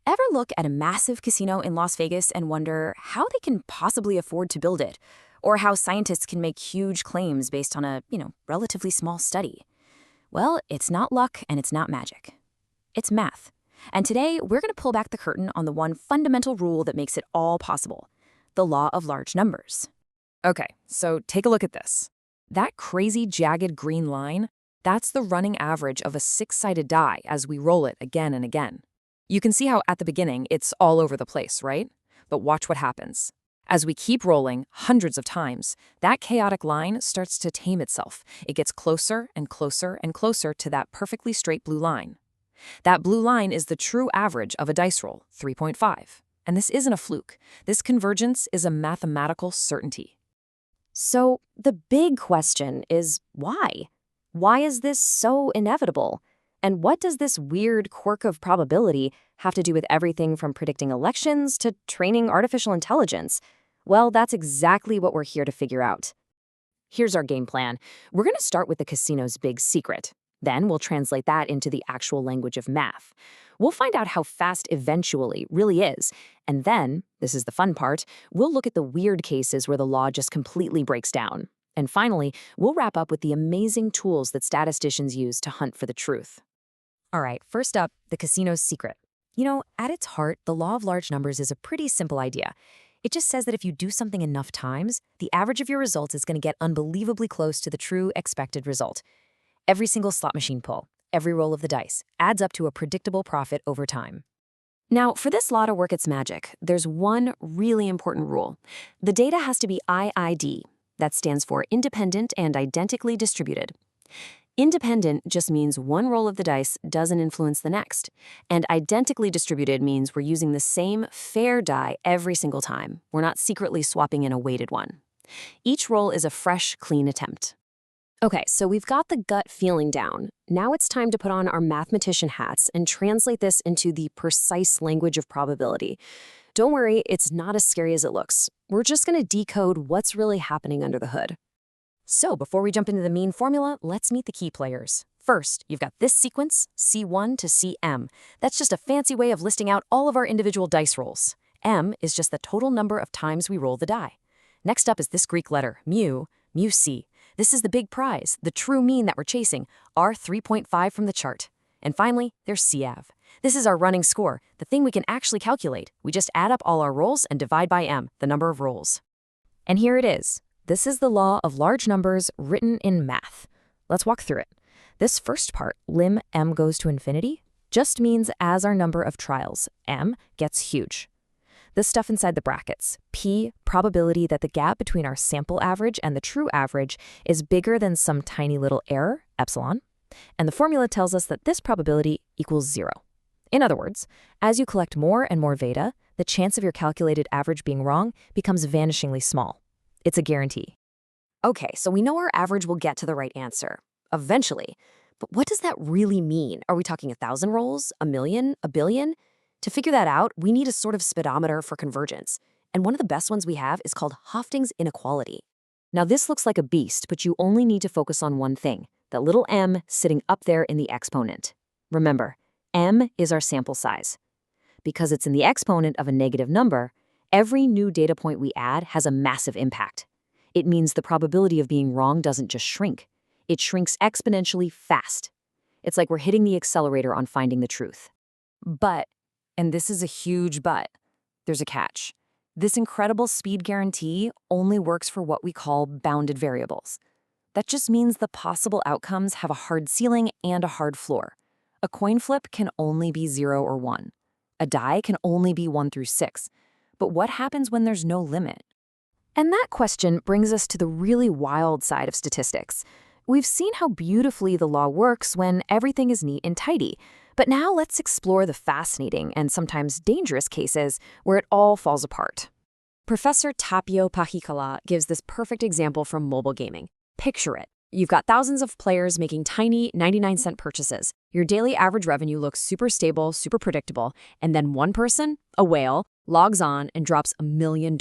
Ever look at a massive casino in Las Vegas and wonder how they can possibly afford to build it? Or how scientists can make huge claims based on a, relatively small study? Well, it's not luck and it's not magic. It's math. And today, we're going to pull back the curtain on the one fundamental rule that makes it all possible: the law of large numbers. Okay, so take a look at this. That crazy jagged green line, that's the running average of a six-sided die as we roll it again and again. You can see how at the beginning it's all over the place, right? But watch what happens. As we keep rolling hundreds of times, that chaotic line starts to tame itself. It gets closer and closer and closer to that perfectly straight blue line. That blue line is the true average of a dice roll, 3.5. And this isn't a fluke. This convergence is a mathematical certainty. So the big question is why? Why is this so inevitable? And what does this weird quirk of probability have to do with everything from predicting elections to training artificial intelligence? Well, that's exactly what we're here to figure out. Here's our game plan. We're going to start with the casino's big secret. Then we'll translate that into the actual language of math. We'll find out how fast eventually really is. And then, this is the fun part, we'll look at the weird cases where the law just completely breaks down. And finally, we'll wrap up with the amazing tools that statisticians use to hunt for the truth. All right, first up, the casino's secret. At its heart, the law of large numbers is a pretty simple idea. It just says that if you do something enough times, the average of your results is going to get unbelievably close to the true expected result. Every single slot machine pull, every roll of the dice, adds up to a predictable profit over time. Now, for this law to work its magic, there's one really important rule. The data has to be IID. That stands for independent and identically distributed. Independent just means one roll of the dice doesn't influence the next. And identically distributed means we're using the same fair die every single time. We're not secretly swapping in a weighted one. Each roll is a fresh, clean attempt. Okay, so we've got the gut feeling down. Now it's time to put on our mathematician hats and translate this into the precise language of probability. Don't worry, it's not as scary as it looks. We're just going to decode what's really happening under the hood. So before we jump into the mean formula, let's meet the key players. First, you've got this sequence, C1 to Cm. That's just a fancy way of listing out all of our individual dice rolls. M is just the total number of times we roll the die. Next up is this Greek letter, mu c. This is the big prize, the true mean that we're chasing, our 3.5 from the chart. And finally, there's Cav. This is our running score, the thing we can actually calculate. We just add up all our rolls and divide by m, the number of rolls. And here it is. This is the law of large numbers written in math. Let's walk through it. This first part, lim m goes to infinity, just means as our number of trials, m gets huge. This stuff inside the brackets, p, probability that the gap between our sample average and the true average is bigger than some tiny little error, epsilon. And the formula tells us that this probability equals 0. In other words, as you collect more and more data, the chance of your calculated average being wrong becomes vanishingly small. It's a guarantee. Okay, so we know our average will get to the right answer, eventually. But what does that really mean? Are we talking 1,000 rolls, 1,000,000, a billion? To figure that out, we need a sort of speedometer for convergence. And one of the best ones we have is called Hoeffding's Inequality. Now this looks like a beast, but you only need to focus on one thing, that little m sitting up there in the exponent. Remember, m is our sample size. Because it's in the exponent of a negative number, every new data point we add has a massive impact. It means the probability of being wrong doesn't just shrink. It shrinks exponentially fast. It's like we're hitting the accelerator on finding the truth. But, and this is a huge but, there's a catch. This incredible speed guarantee only works for what we call bounded variables. That just means the possible outcomes have a hard ceiling and a hard floor. A coin flip can only be 0 or 1. A die can only be 1 through 6. But what happens when there's no limit? And that question brings us to the really wild side of statistics. We've seen how beautifully the law works when everything is neat and tidy. But now let's explore the fascinating and sometimes dangerous cases where it all falls apart. Professor Tapio Pahikala gives this perfect example from mobile gaming. Picture it. You've got thousands of players making tiny 99-cent purchases. Your daily average revenue looks super stable, super predictable, and then one person, a whale, logs on and drops $1 million.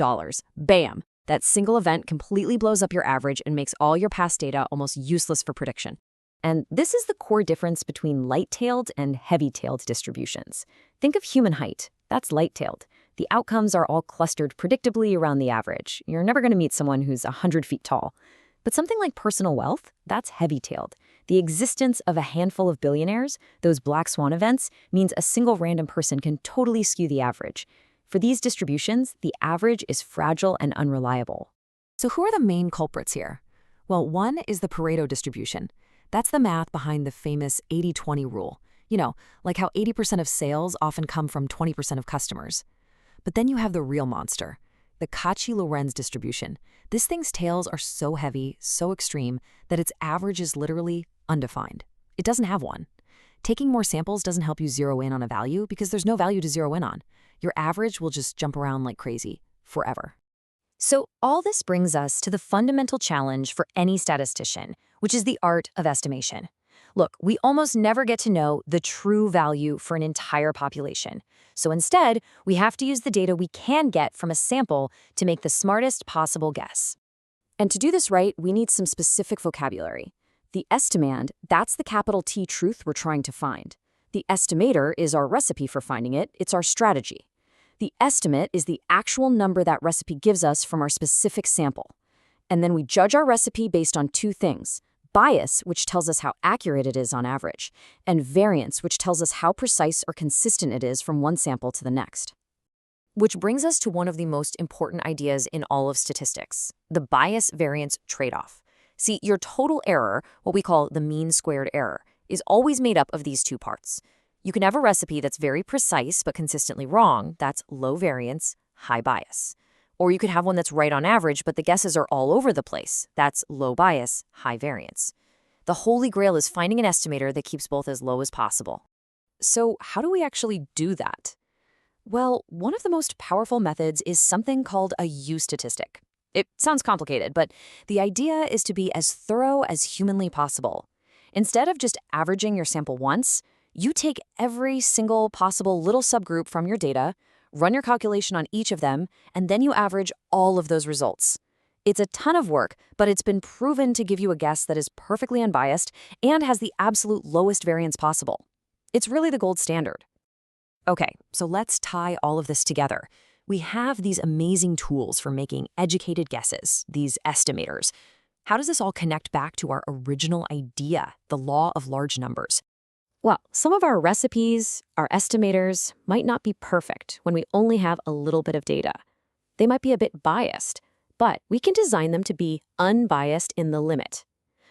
Bam! That single event completely blows up your average and makes all your past data almost useless for prediction. And this is the core difference between light-tailed and heavy-tailed distributions. Think of human height. That's light-tailed. The outcomes are all clustered predictably around the average. You're never going to meet someone who's 100 feet tall. But something like personal wealth, that's heavy-tailed. The existence of a handful of billionaires, those black swan events, means a single random person can totally skew the average. For these distributions, the average is fragile and unreliable. So who are the main culprits here? Well, one is the Pareto distribution. That's the math behind the famous 80-20 rule. You know, like how 80% of sales often come from 20% of customers. But then you have the real monster, the Cauchy distribution. This thing's tails are so heavy, so extreme, that its average is literally undefined. It doesn't have one. Taking more samples doesn't help you zero in on a value because there's no value to zero in on. Your average will just jump around like crazy, forever. So all this brings us to the fundamental challenge for any statistician, which is the art of estimation. Look, we almost never get to know the true value for an entire population. So instead, we have to use the data we can get from a sample to make the smartest possible guess. And to do this right, we need some specific vocabulary. The Estimand, that's the capital T truth we're trying to find. The Estimator is our recipe for finding it. It's our strategy. The estimate is the actual number that recipe gives us from our specific sample. And then we judge our recipe based on two things: bias, which tells us how accurate it is on average, and variance, which tells us how precise or consistent it is from one sample to the next. Which brings us to one of the most important ideas in all of statistics, the Bias-Variance Tradeoff. See, your total error, what we call the mean squared error, is always made up of these two parts. You can have a recipe that's very precise but consistently wrong, that's low variance, high bias. Or you could have one that's right on average, but the guesses are all over the place, that's low bias, high variance. The holy grail is finding an estimator that keeps both as low as possible. So how do we actually do that? Well, one of the most powerful methods is something called a U-Statistic. It sounds complicated, but the idea is to be as thorough as humanly possible. Instead of just averaging your sample once, you take every single possible little subgroup from your data, run your calculation on each of them, and then you average all of those results. It's a ton of work, but it's been proven to give you a guess that is perfectly unbiased and has the absolute lowest variance possible. It's really the gold standard. Okay, so let's tie all of this together. We have these amazing tools for making educated guesses, these estimators. How does this all connect back to our original idea, the law of large numbers? Well, some of our recipes, our estimators, might not be perfect when we only have a little bit of data. They might be a bit biased, but we can design them to be unbiased in the limit.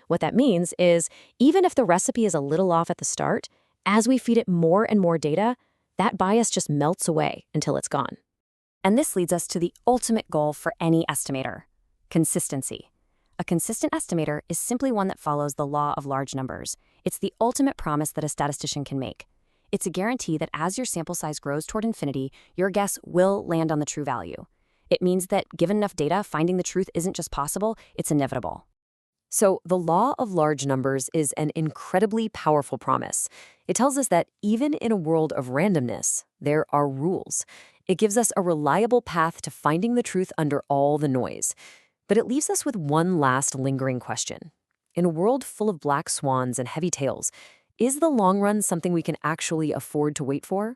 What that means is, even if the recipe is a little off at the start, as we feed it more and more data, that bias just melts away until it's gone. And this leads us to the ultimate goal for any estimator: consistency. A consistent estimator is simply one that follows the law of large numbers. It's the ultimate promise that a statistician can make. It's a guarantee that as your sample size grows toward infinity, your guess will land on the true value. It means that given enough data, finding the truth isn't just possible, it's inevitable. So the law of large numbers is an incredibly powerful promise. It tells us that even in a world of randomness, there are rules. It gives us a reliable path to finding the truth under all the noise. But it leaves us with one last lingering question. In a world full of black swans and heavy tails, is the long run something we can actually afford to wait for?